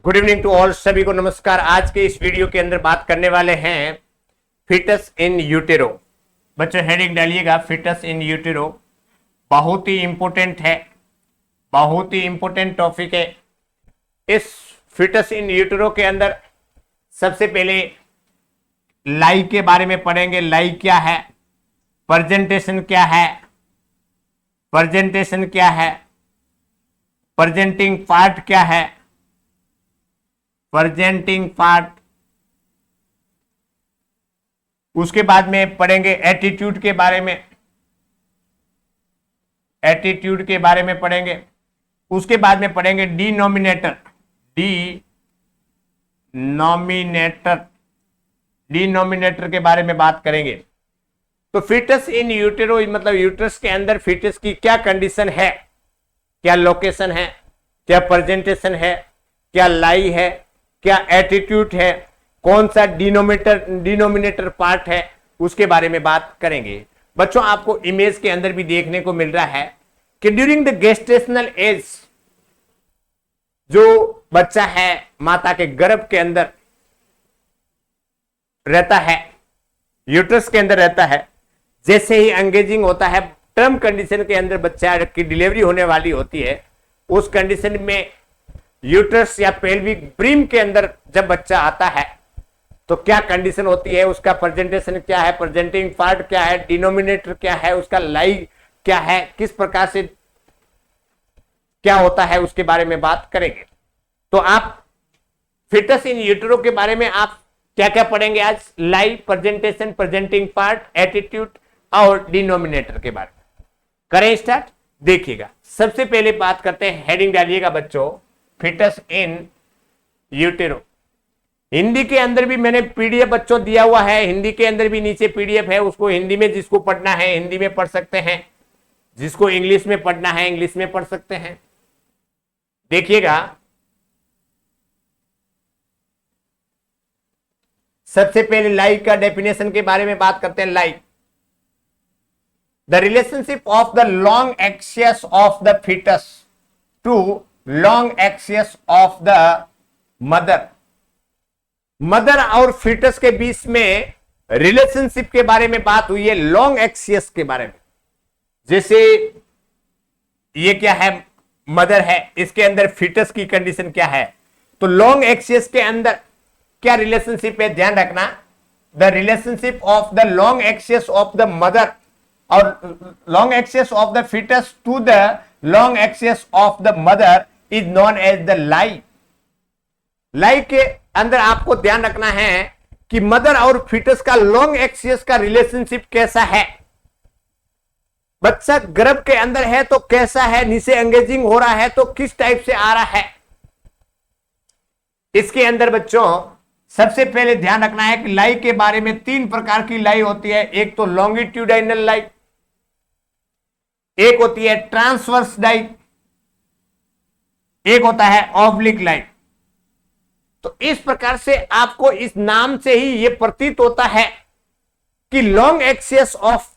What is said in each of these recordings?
Good evening to all, सभी को नमस्कार। आज के इस वीडियो के अंदर बात करने वाले हैं फिटस इन यूटेरो। बच्चों हेडिंग डालिएगा, फिटस इन यूटेरो। बहुत ही इंपॉर्टेंट है, बहुत ही इंपॉर्टेंट टॉपिक है। इस फिटस इन यूटेरो के अंदर सबसे पहले लाई के बारे में पढ़ेंगे। लाई क्या है, प्रेजेंटेशन क्या है, प्रेजेंटेशन क्या है, प्रेजेंटिंग पार्ट क्या है, प्रेजेंटिंग पार्ट। उसके बाद में पढ़ेंगे एटीट्यूड के बारे में, एटीट्यूड के बारे में पढ़ेंगे। उसके बाद में पढ़ेंगे डिनोमिनेटर, डिनोमिनेटर के बारे में बात करेंगे। तो फिटस इन यूटेरो मतलब यूट्रस के अंदर फिटस की क्या कंडीशन है, क्या लोकेशन है, क्या प्रेजेंटेशन है, क्या लाई है, क्या एटीट्यूड है, कौन सा डिनोमिनेटर पार्ट है, उसके बारे में बात करेंगे। बच्चों आपको इमेज के अंदर भी देखने को मिल रहा है कि ड्यूरिंग द गेस्टेशनल एज जो बच्चा है माता के गर्भ के अंदर रहता है, यूट्रस के अंदर रहता है, जैसे ही एंगेजिंग होता है, टर्म कंडीशन के अंदर बच्चा की डिलीवरी होने वाली होती है, उस कंडीशन में यूट्रस या पेल्विक ब्रीम के अंदर जब बच्चा आता है तो क्या कंडीशन होती है, उसका प्रेजेंटेशन क्या है, प्रेजेंटिंग पार्ट क्या है, डिनोमिनेटर क्या है, उसका लाई क्या है, किस प्रकार से क्या होता है, उसके बारे में बात करेंगे। तो आप फिटस इन यूटेरो के बारे में आप क्या क्या पढ़ेंगे आज? लाई, प्रेजेंटेशन, प्रेजेंटिंग पार्ट, एटीट्यूड और डिनोमिनेटर के बारे में। करें स्टार्ट। देखिएगा, सबसे पहले बात करते हैं, हेडिंग डालिएगा बच्चों, फिटस इन यूटेरो। हिंदी के अंदर भी मैंने पीडीएफ बच्चों दिया हुआ है, हिंदी के अंदर भी नीचे पीडीएफ है, उसको हिंदी में जिसको पढ़ना है हिंदी में पढ़ सकते हैं, जिसको इंग्लिश में पढ़ना है इंग्लिश में पढ़ सकते हैं। देखिएगा, सबसे पहले लाई का डेफिनेशन के बारे में बात करते हैं। Lie, the relationship of the long axis of the fetus to long axis of the mother. Mother और फिटस के बीच में रिलेशनशिप के बारे में बात हुई है, लॉन्ग एक्सिस के बारे में। जैसे ये क्या है, मदर है, इसके अंदर फिटस की कंडीशन क्या है, तो लॉन्ग एक्सिस के अंदर क्या रिलेशनशिप है, ध्यान रखना। The relationship of the long axis of the mother और long axis of the fetus to the long axis of the mother is known as the lie. Lie के अंदर आपको ध्यान रखना है कि मदर और फिटस का लॉन्ग एक्सिस का रिलेशनशिप कैसा है। बच्चा गर्भ के अंदर है तो कैसा है, नीचे एंगेजिंग हो रहा है तो किस टाइप से आ रहा है। इसके अंदर बच्चों सबसे पहले ध्यान रखना है कि लाई के बारे में तीन प्रकार की लाई होती है। एक तो लॉन्गिट्यूडाइनल लाई, एक होती है ट्रांसवर्स लाई, एक होता है ऑब्लिक लाई। तो इस प्रकार से आपको इस नाम से ही यह प्रतीत होता है कि long axis of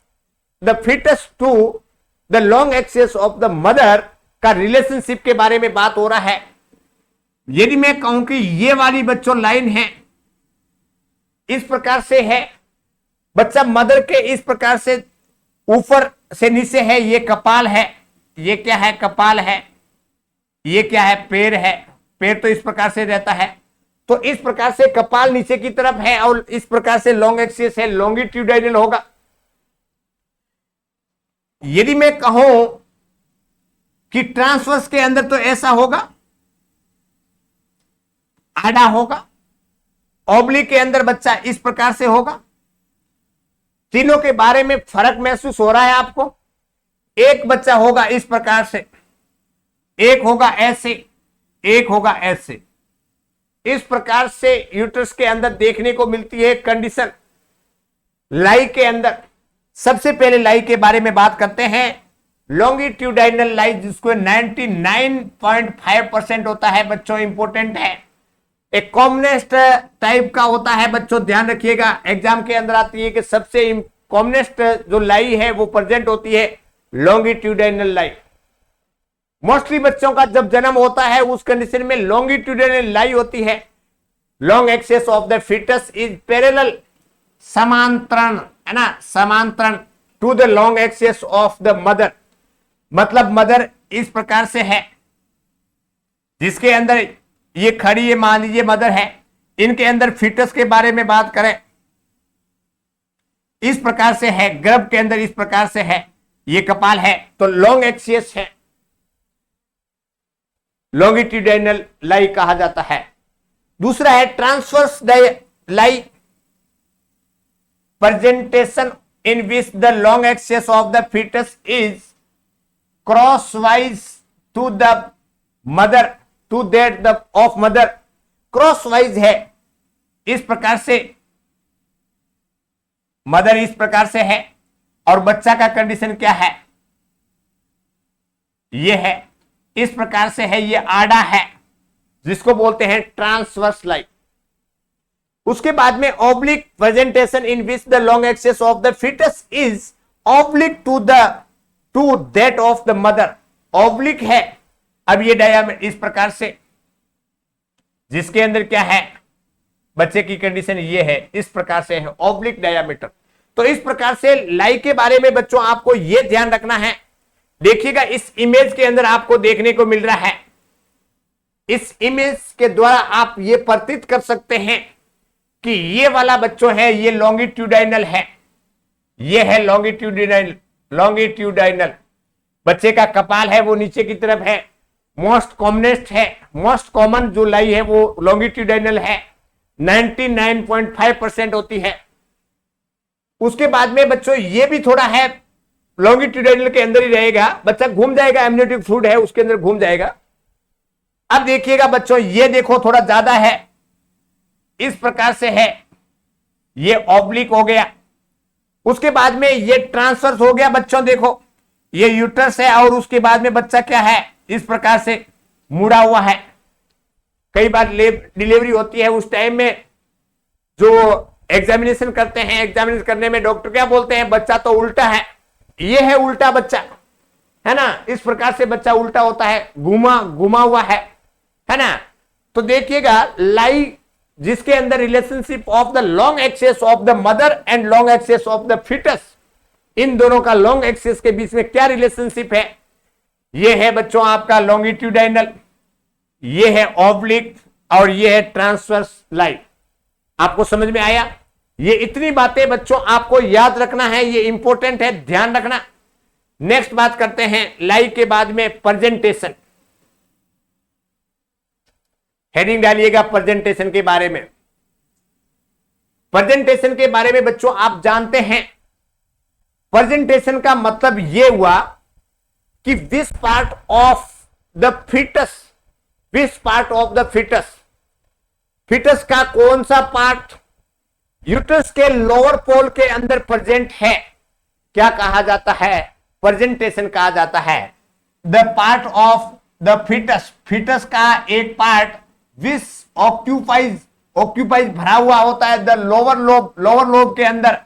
the fetus to the long axis of the mother का रिलेशनशिप के बारे में बात हो रहा है। यदि मैं कहूं कि ये वाली बच्चों लाइन है, इस प्रकार से है, बच्चा मदर के इस प्रकार से ऊपर से नीचे है, ये कपाल है, ये क्या है, कपाल है, ये क्या है, पैर है, पैर तो इस प्रकार से रहता है, तो इस प्रकार से कपाल नीचे की तरफ है और इस प्रकार से लॉन्ग एक्सिस है, लॉन्गिट्यूडाइनल होगा। यदि मैं कहूं कि ट्रांसवर्स के अंदर तो ऐसा होगा, आड़ा होगा। ऑब्लिक के अंदर बच्चा इस प्रकार से होगा। तीनों के बारे में फर्क महसूस हो रहा है आपको। एक बच्चा होगा इस प्रकार से, एक होगा ऐसे, एक होगा ऐसे। इस प्रकार से यूट्रस के अंदर देखने को मिलती है कंडीशन। लाई के अंदर सबसे पहले लाई के बारे में बात करते हैं। लॉन्गिट्यूडाइनल लाई जिसको 99.5% होता है बच्चों, इंपॉर्टेंट है। एक कॉमनेस्ट टाइप का होता है बच्चों, ध्यान रखिएगा, एग्जाम के अंदर आती है कि सबसे कॉमनेस्ट जो लाई है वो प्रेजेंट होती है लॉन्गिट्यूडाइनल लाई। मोस्टली बच्चों का जब जन्म होता है उस कंडीशन में लॉन्गिट्यूडिनल लाई होती है, long axis of the fetus is parallel, समांतरण है ना, समांतरण to the long axis of the mother, मतलब मदर इस प्रकार से है, जिसके अंदर ये खड़ी, ये मान लीजिए मदर है, इनके अंदर फीटस के बारे में बात करें इस प्रकार से है, गर्भ के अंदर इस प्रकार से है, ये कपाल है तो लॉन्ग एक्सिस है, लॉन्गिट्यूडिनल लाई कहा जाता है। दूसरा है transverse lie, presentation in which the long axis of the fetus is crosswise to the mother, to that the of mother, crosswise है इस प्रकार से, मदर इस प्रकार से है और बच्चा का कंडीशन क्या है, ये है इस प्रकार से है, ये आड़ा है जिसको बोलते हैं ट्रांसवर्स लाइन। उसके बाद में oblique presentation in which the long axis of the fetus is oblique to that of the mother, oblique है। अब ये डायमीटर इस प्रकार से, जिसके अंदर क्या है, बच्चे की कंडीशन ये है, इस प्रकार से है ऑब्लिक डायमीटर। तो इस प्रकार से लाई के बारे में बच्चों आपको ये ध्यान रखना है। देखिएगा इस इमेज के अंदर आपको देखने को मिल रहा है, इस इमेज के द्वारा आप ये प्रतीत कर सकते हैं कि ये वाला बच्चों है, ये लॉन्गिट्यूडाइनल है, ये है लॉन्गिट्यूडाइनल बच्चे का कपाल है वो नीचे की तरफ है, मोस्ट कॉमनेस्ट है, मोस्ट कॉमन जो लाई है वो लॉन्गिट्यूडाइनल है, 99.5% होती है। उसके बाद में बच्चों ये भी थोड़ा है लॉन्गिट्यूडाइनल के अंदर ही रहेगा, बच्चा घूम जाएगा, एमनियोटिक फ्लूइड है उसके अंदर घूम जाएगा। अब देखिएगा बच्चों ये देखो थोड़ा ज्यादा है, इस प्रकार से है, ये ऑब्लिक हो गया। उसके बाद में ये ट्रांसवर्स हो गया बच्चों, देखो ये यूट्रस है और उसके बाद में बच्चा क्या है, इस प्रकार से मुड़ा हुआ है। कई बार डिलीवरी होती है उस टाइम में जो एग्जामिनेशन करते हैं, एग्जामिनेशन करने में डॉक्टर क्या बोलते हैं, बच्चा तो उल्टा है, ये है उल्टा बच्चा, है ना, इस प्रकार से बच्चा उल्टा होता है, घुमा हुआ है ना। तो देखिएगा लाई जिसके अंदर relationship of the long axis of the mother and long axis of the fetus, इन दोनों का लॉन्ग एक्सेस के बीच में क्या रिलेशनशिप है, ये है बच्चों आपका लॉन्गिट्यूडाइनल, ये है ऑब्लिक और ये है ट्रांसवर्स लाई। आपको समझ में आया? ये इतनी बातें बच्चों आपको याद रखना है, ये इंपॉर्टेंट है, ध्यान रखना। नेक्स्ट बात करते हैं लाई के बाद में प्रेजेंटेशन, हेडिंग डालिएगा प्रेजेंटेशन के बारे में। प्रेजेंटेशन के बारे में बच्चों आप जानते हैं, प्रेजेंटेशन का मतलब यह हुआ कि this part of the fetus, this part of the fetus, fetus का कौन सा पार्ट यूट्रस के लोअर पोल के अंदर प्रेजेंट है, क्या कहा जाता है, प्रेजेंटेशन कहा जाता है। The part of the fetus, fetus का एक पार्ट विच ऑक्यूपाइज भरा हुआ होता है द लोअर लोब के अंदर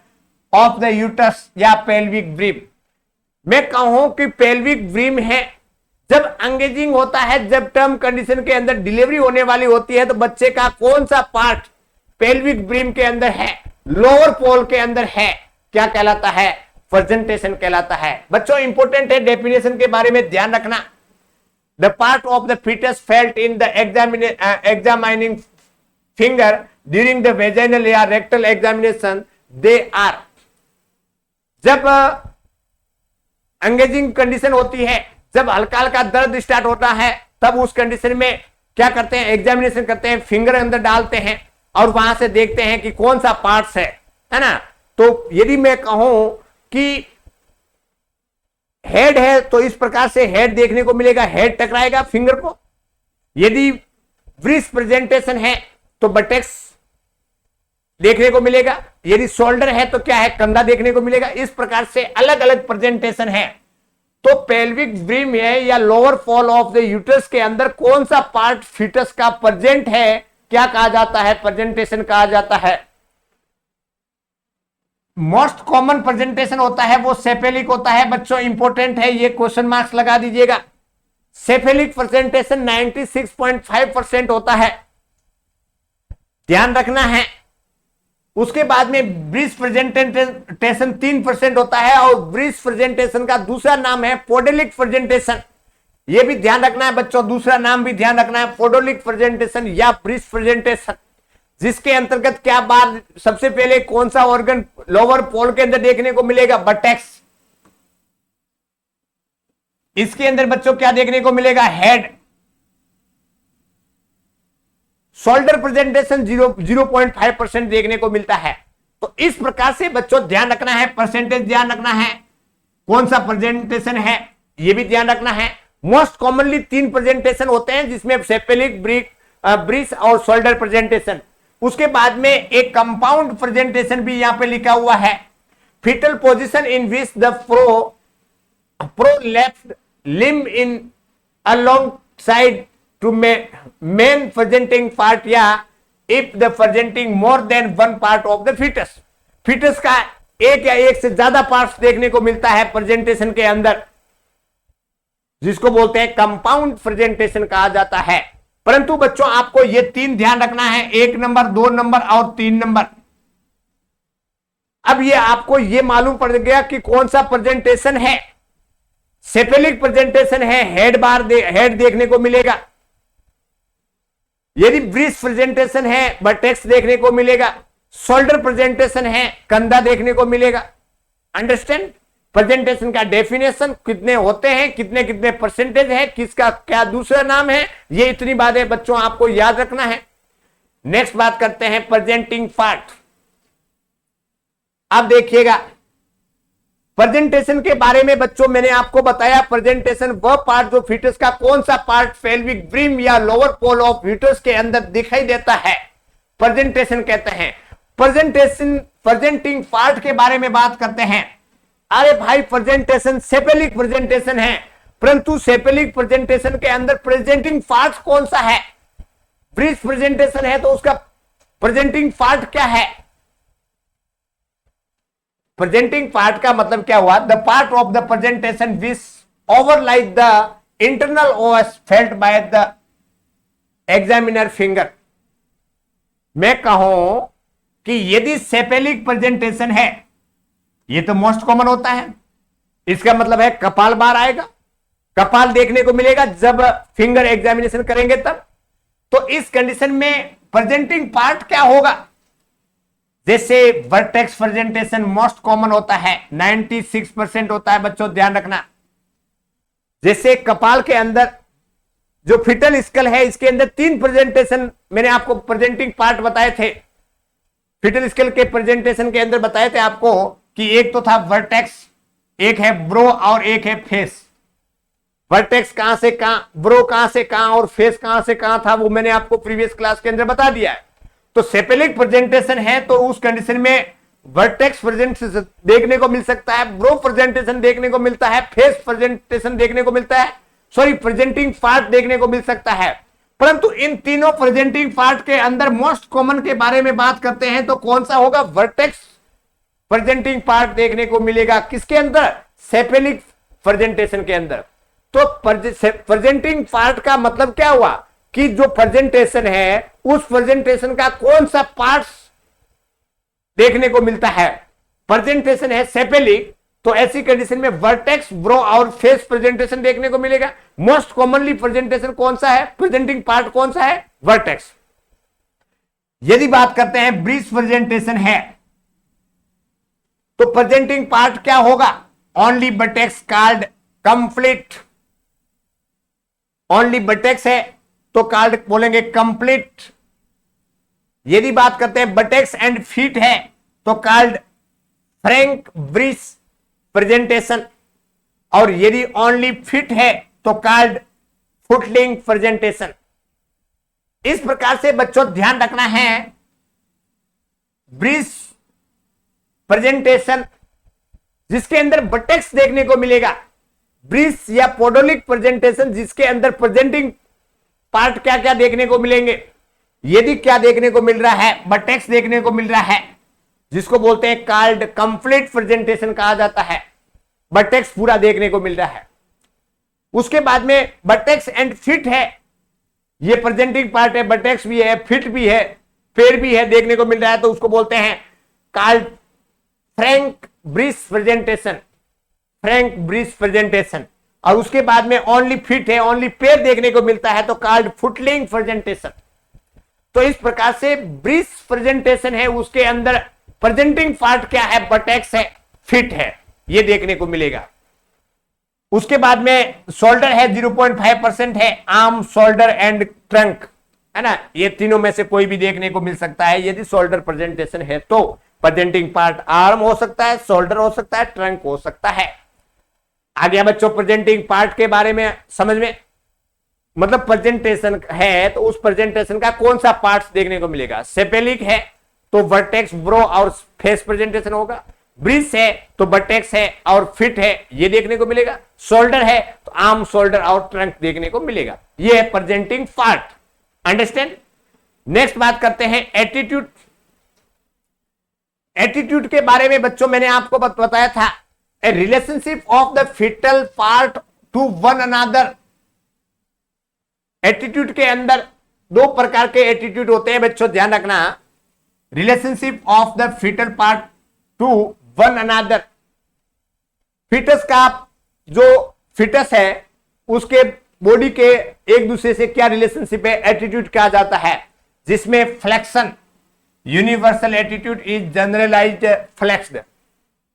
ऑफ द यूट्रस या पेल्विक ब्रीम। मैं कहूं कि पेल्विक ब्रीम है, जब एंगेजिंग होता है, जब टर्म कंडीशन के अंदर डिलीवरी होने वाली होती है तो बच्चे का कौन सा पार्ट पेल्विक ब्रीम के अंदर है, लोअर पोल के अंदर है, क्या कहलाता है, प्रेजेंटेशन कहलाता है। बच्चों इंपॉर्टेंट है, डेफिनेशन के बारे में ध्यान रखना। The part of the fetus felt in the examining finger during the vaginal या रेक्टल एग्जामिनेशन, दे आर, जब एंगेजिंग कंडीशन होती है, जब हल्का हल्का दर्द स्टार्ट होता है, तब उस कंडीशन में क्या करते हैं, एग्जामिनेशन करते हैं, फिंगर अंदर डालते हैं और वहां से देखते हैं कि कौन सा पार्ट्स है ना। तो यदि मैं कहूं कि हेड है तो इस प्रकार से हेड देखने को मिलेगा, हेड टकराएगा फिंगर को। यदि ब्रिस्ट प्रेजेंटेशन है तो बटेक्स देखने को मिलेगा, यदि शोल्डर है तो क्या है, कंधा देखने को मिलेगा। इस प्रकार से अलग अलग प्रेजेंटेशन है। तो पेल्विक ब्रीम है या lower pole of the uterus के अंदर कौन सा पार्ट फीटस का प्रेजेंट है, क्या कहा जाता है, प्रेजेंटेशन कहा जाता है। मोस्ट कॉमन प्रेजेंटेशन होता है वो सेपेलिक होता है। बच्चों इंपॉर्टेंट है, ये क्वेश्चन मार्क्स लगा दीजिएगा। सेफेलिक प्रेजेंटेशन 96.5% होता है, ध्यान रखना है। उसके बाद में ब्रीज प्रेजेंटेशन 3% होता है, और ब्रीज प्रेजेंटेशन का दूसरा नाम है पोडेलिक प्रेजेंटेशन। यह भी ध्यान रखना है बच्चों, दूसरा नाम भी ध्यान रखना है, पोडेलिक प्रेजेंटेशन या ब्रीज प्रेजेंटेशन, जिसके अंतर्गत क्या बात, सबसे पहले कौन सा ऑर्गन लोअर पोल के अंदर देखने को मिलेगा, बटेक्स। इसके अंदर बच्चों क्या देखने को मिलेगा, हेड। शोल्डर प्रेजेंटेशन 0.5% देखने को मिलता है। तो इस प्रकार से बच्चों ध्यान रखना है, परसेंटेज ध्यान रखना है, कौन सा प्रेजेंटेशन है यह भी ध्यान रखना है। मोस्ट कॉमनली 3 प्रेजेंटेशन होते हैं, जिसमें सेपेलिक, ब्रीज और शोल्डर प्रेजेंटेशन। उसके बाद में एक कंपाउंड प्रेजेंटेशन भी यहां पे लिखा हुआ है, fetal position in which the pro left limb in alongside to main presenting part, या if the presenting more than one part of the fetus। fetus का एक या एक से ज्यादा पार्ट्स देखने को मिलता है प्रेजेंटेशन के अंदर, जिसको बोलते हैं कंपाउंड प्रेजेंटेशन कहा जाता है। परंतु बच्चों आपको ये 3 ध्यान रखना है, 1 नंबर, 2 नंबर और 3 नंबर। अब ये आपको ये मालूम पड़ गया कि कौन सा प्रेजेंटेशन है। सेपेलिक प्रेजेंटेशन है, हेड देखने को मिलेगा। यदि ब्रीज प्रेजेंटेशन है, बटेक्स देखने को मिलेगा। शोल्डर प्रेजेंटेशन है, कंधा देखने को मिलेगा। अंडरस्टैंड? प्रेजेंटेशन का डेफिनेशन कितने होते हैं, कितने कितने परसेंटेज है, किसका क्या दूसरा नाम है, ये इतनी बातें बच्चों आपको याद रखना है। नेक्स्ट बात करते हैं प्रेजेंटिंग पार्ट। अब देखिएगा प्रेजेंटेशन के बारे में बच्चों, मैंने आपको बताया प्रेजेंटेशन वह पार्ट जो फीटस का कौन सा पार्ट पेल्विक ब्रिम या लोअर पोल ऑफ फीटस के अंदर दिखाई देता है, प्रेजेंटेशन कहते हैं। प्रेजेंटिंग पार्ट के बारे में बात करते हैं। अरे भाई प्रेजेंटेशन सेपेलिक प्रेजेंटेशन है, परंतु सेपेलिक प्रेजेंटेशन के अंदर प्रेजेंटिंग पार्ट कौन सा है? ब्रीज प्रेजेंटेशन है तो उसका प्रेजेंटिंग पार्ट क्या है? प्रेजेंटिंग पार्ट का मतलब क्या हुआ? The part of the presentation which overlies the internal os felt by the examiner finger. मैं कहूं कि यदि सेपेलिक प्रेजेंटेशन है, ये तो मोस्ट कॉमन होता है, इसका मतलब है कपाल बाहर आएगा, कपाल देखने को मिलेगा जब फिंगर एग्जामिनेशन करेंगे तब। तो इस कंडीशन में प्रेजेंटिंग पार्ट क्या होगा? जैसे वर्टेक्स प्रेजेंटेशन मोस्ट कॉमन होता है, 96% होता है बच्चों, ध्यान रखना। जैसे कपाल के अंदर जो फिटल स्कल है, इसके अंदर 3 प्रेजेंटेशन मैंने आपको प्रेजेंटिंग पार्ट बताए थे। फिटल स्कल के प्रेजेंटेशन के अंदर बताए थे आपको कि एक तो था वर्टेक्स, एक है ब्रो और एक है फेस। वर्टेक्स कहां से कहां, ब्रो कहां से कहां और फेस कहां से कहां था, वो मैंने आपको प्रीवियस क्लास के अंदर बता दिया है। तो सेपेलिक प्रेजेंटेशन है तो उस कंडीशन में वर्टेक्स प्रेजेंटेशन देखने को मिल सकता है, ब्रो प्रेजेंटेशन देखने को मिलता है, फेस प्रेजेंटेशन देखने को मिलता है, सॉरी प्रेजेंटिंग पार्ट देखने को मिल सकता है। परंतु इन तीनों प्रेजेंटिंग पार्ट के अंदर मोस्ट कॉमन के बारे में बात करते हैं तो कौन सा होगा? वर्टेक्स प्रेजेंटिंग पार्ट देखने को मिलेगा। किसके अंदर? सेपेलिक प्रेजेंटेशन के अंदर। तो प्रेजेंटिंग पार्ट का मतलब क्या हुआ कि जो प्रेजेंटेशन है उस प्रेजेंटेशन का कौन सा पार्ट देखने को मिलता है। प्रेजेंटेशन है सेपेलिक, तो ऐसी कंडीशन में वर्टेक्स, ब्रो और फेस प्रेजेंटेशन देखने को मिलेगा। मोस्ट कॉमनली प्रेजेंटेशन कौन सा है, प्रेजेंटिंग पार्ट कौन सा है? वर्टेक्स। यदि बात करते हैं ब्रीज प्रेजेंटेशन है तो प्रेजेंटिंग पार्ट क्या होगा? Only buttocks called complete. Only buttocks है तो कॉल्ड बोलेंगे कंप्लीट। यदि बात करते हैं बटेक्स एंड फीट है तो कॉल्ड फ्रैंक ब्रीज प्रेजेंटेशन, और यदि ओनली फिट है तो कॉल्ड फुटलिंग प्रेजेंटेशन। इस प्रकार से बच्चों ध्यान रखना है, ब्रीज प्रेजेंटेशन जिसके अंदर बटेक्स देखने को मिलेगा, ब्रीज या पोडोलिक प्रेजेंटेशन जिसके अंदर प्रेजेंटिंग पार्ट क्या क्या देखने को मिलेंगे। यदि क्या देखने को मिल रहा है? बटेक्स देखने को मिल रहा है, जिसको बोलते हैं कॉल्ड कंप्लीट प्रेजेंटेशन कहा जाता है। बटेक्स पूरा देखने को मिल रहा है। उसके बाद में बटेक्स एंड फिट है, ये प्रेजेंटिंग पार्ट है, बटेक्स भी है, फिट भी है, पैर भी है, देखने को मिल रहा है, तो उसको बोलते हैं called Frank brisk presentation, Frank brisk presentation. और उसके बाद में ओनली फिट है, ओनली पैर देखने को मिलता है, तो कॉल्ड फुटलिंग प्रेजेंटेशन। तो इस प्रकार से ब्रिस प्रेजेंटेशन है, उसके अंदर प्रेजेंटिंग पार्ट क्या है, बटेक्स है, फिट है, ये देखने को मिलेगा। उसके बाद में शोल्डर है 0.5% है, आर्म, शोल्डर एंड ट्रंक, है ना, ये तीनों में से कोई भी देखने को मिल सकता है। यदि शोल्डर प्रेजेंटेशन है तो प्रेजेंटिंग पार्ट आर्म हो सकता है, शोल्डर हो सकता है, ट्रंक हो सकता है। आ गया बच्चों प्रेजेंटिंग पार्ट के बारे में समझ में, मतलब प्रेजेंटेशन है तो उस प्रेजेंटेशन का कौन सा पार्ट्स देखने को मिलेगा। सेपेलिक है तो वर्टेक्स, ब्रो और फेस प्रेजेंटेशन होगा। ब्रिस है तो वर्टेक्स है और फिट है, ये देखने को मिलेगा। शोल्डर है तो आर्म, शोल्डर और ट्रंक देखने को मिलेगा। ये है प्रेजेंटिंग पार्ट, अंडरस्टैंड। नेक्स्ट बात करते हैं एटीट्यूड। एटीट्यूड के बारे में बच्चों मैंने आपको बताया था, a relationship of the fetal part to one another. Attitude के अंदर दो प्रकार के एटीट्यूड होते हैं बच्चों, ध्यान रखना। Relationship of the fetal part to one another, fetus का जो फिटस है उसके बॉडी के एक दूसरे से क्या रिलेशनशिप है, एटीट्यूड कहा जाता है, जिसमें flexion, universal attitude is generalized flexed,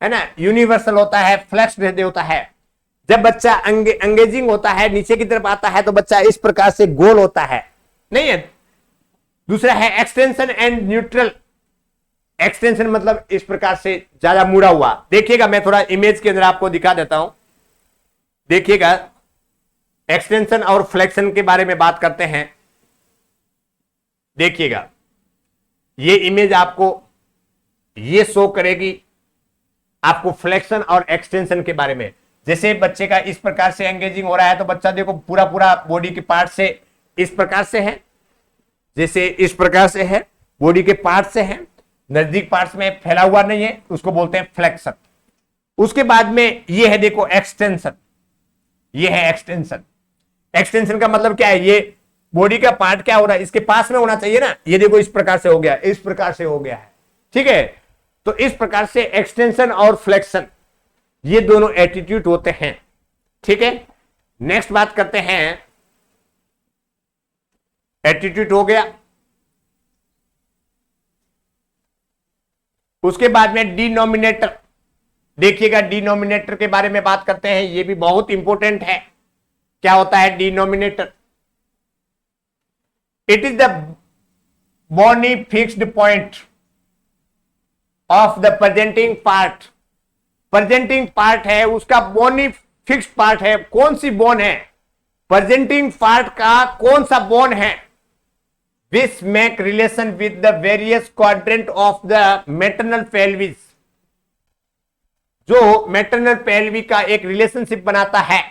है ना, यूनिवर्सल होता है, फ्लेक्स्ड होता है। जब बच्चा एंगेजिंग होता है, नीचे की तरफ आता है, तो बच्चा इस प्रकार से गोल होता है, नहीं है। दूसरा है एक्सटेंशन एंड न्यूट्रल। एक्सटेंशन मतलब इस प्रकार से ज्यादा मुड़ा हुआ। देखिएगा, मैं थोड़ा इमेज के अंदर आपको दिखा देता हूं, देखिएगा। एक्सटेंशन और फ्लेक्शन के बारे में बात करते हैं, देखिएगा। ये इमेज आपको ये शो करेगी आपको फ्लेक्शन और एक्सटेंशन के बारे में। जैसे बच्चे का इस प्रकार से एंगेजिंग हो रहा है, तो बच्चा देखो पूरा पूरा बॉडी के पार्ट से इस प्रकार से है, जैसे इस प्रकार से है, बॉडी के पार्ट से है, नजदीक पार्ट्स में फैला हुआ नहीं है, उसको बोलते हैं फ्लेक्शन। उसके बाद में ये है देखो एक्सटेंशन, ये है एक्सटेंशन। एक्सटेंशन का मतलब क्या है, ये बॉडी का पार्ट क्या हो रहा है, इसके पास में होना चाहिए ना, ये देखो इस प्रकार से हो गया, इस प्रकार से हो गया है, ठीक है। तो इस प्रकार से एक्सटेंशन और फ्लेक्शन ये दोनों एटीट्यूड होते हैं, ठीक है। नेक्स्ट बात करते हैं, एटीट्यूड हो गया। उसके बाद में डिनोमिनेटर, देखिएगा डिनोमिनेटर के बारे में बात करते हैं, ये भी बहुत इंपॉर्टेंट है। क्या होता है denominator? It is the bony fixed point of the presenting part. Presenting part है उसका बोनी फिक्स्ड पार्ट है। कौन सी बोन है? प्रेजेंटिंग पार्ट का कौन सा बोन है? Which make relation with the various quadrant of the maternal pelvis, जो मैटरनल पेल्वी का एक रिलेशनशिप बनाता है।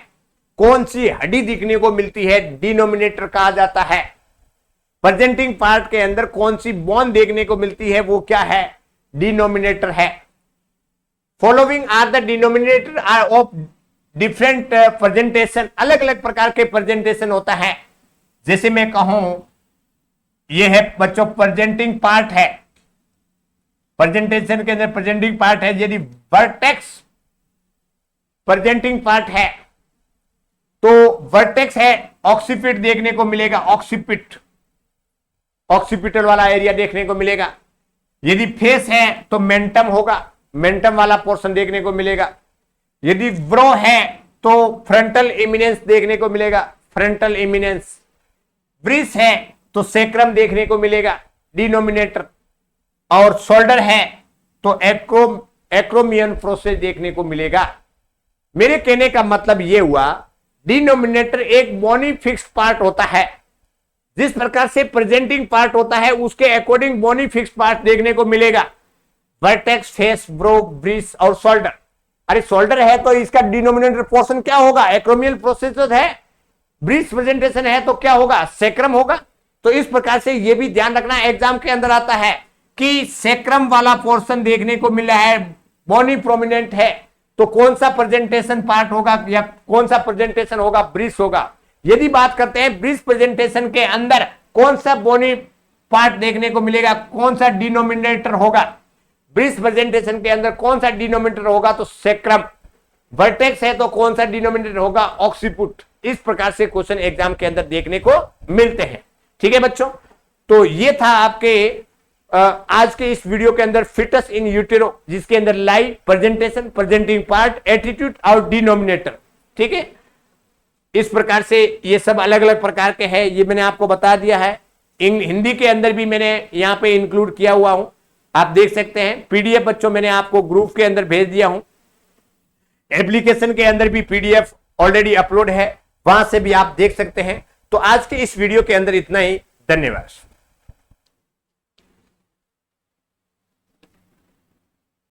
कौन सी हड्डी दिखने को मिलती है? डिनोमिनेटर कहा जाता है। प्रेजेंटिंग पार्ट के अंदर कौन सी बोन देखने को मिलती है, वो क्या है? डिनोमिनेटर है। Following are the denominator are of different presentation. अलग अलग प्रकार के प्रेजेंटेशन होता है। जैसे मैं कहूं, ये है बच्चों प्रेजेंटिंग पार्ट है, प्रेजेंटेशन के अंदर प्रेजेंटिंग पार्ट है। यदि वर्टेक्स प्रेजेंटिंग पार्ट है तो वर्टेक्स है, ऑक्सीपिट देखने को मिलेगा, ऑक्सीपिट, ऑक्सीपिटल वाला एरिया देखने को मिलेगा। यदि फेस है तो मेंटम होगा, मेंटम वाला पोर्शन देखने को मिलेगा। यदि ब्रो है तो फ्रंटल इमिनेंस देखने को मिलेगा, फ्रंटल इमिनेंस। ब्रिस है तो सेक्रम देखने को मिलेगा, डिनोमिनेटर। और शोल्डर है तो एक्रोमियन प्रोसेस देखने को मिलेगा। मेरे कहने का मतलब यह हुआ, डिनोमिनेटर एक बोनी फिक्स्ड पार्ट होता है। जिस प्रकार से प्रेजेंटिंग पार्ट होता है उसके अकॉर्डिंग बोनी फिक्स्ड पार्ट देखने को मिलेगा। वर्टेक्स, फेस, ब्रो, ब्रिस और शोल्डर। अरे शोल्डर है तो इसका डिनोमिनेटर पोर्शन क्या होगा? एक्रोमियल प्रोसेस है। ब्रिस प्रेजेंटेशन है तो क्या होगा? सेक्रम होगा। तो इस प्रकार से यह भी ध्यान रखना, एग्जाम के अंदर आता है कि सेक्रम वाला पोर्शन देखने को मिल रहा है, बोनी प्रोमिनेंट है। तो कौन सा प्रेजेंटेशन पार्ट होगा या कौन सा प्रेजेंटेशन होगा, ब्रिज होगा। यदि बात करते हैं ब्रिज प्रेजेंटेशन के अंदर कौन सा बोनी पार्ट देखने को मिलेगा, कौन सा डिनोमिनेटर होगा, ब्रिज प्रेजेंटेशन के अंदर कौन सा डिनोमिनेटर होगा, तो सेक्रम। वर्टेक्स है तो कौन सा डिनोमिनेटर होगा, ऑक्सीपुट। इस प्रकार से क्वेश्चन एग्जाम के अंदर देखने को मिलते हैं। ठीक है बच्चों, तो ये था आपके आज के इस वीडियो के अंदर फिटस इन यूटेरो, जिसके अंदर live presentation, presenting part, attitude और डिनोमिनेटर। ठीक है, इस प्रकार से ये सब अलग अलग प्रकार के हैं, ये मैंने आपको बता दिया है। हिंदी के अंदर भी मैंने यहां पे इंक्लूड किया हुआ हूं, आप देख सकते हैं। पीडीएफ बच्चों मैंने आपको ग्रुप के अंदर भेज दिया हूं। एप्लीकेशन के अंदर भी पीडीएफ ऑलरेडी अपलोड है, वहां से भी आप देख सकते हैं। तो आज के इस वीडियो के अंदर इतना ही, धन्यवाद।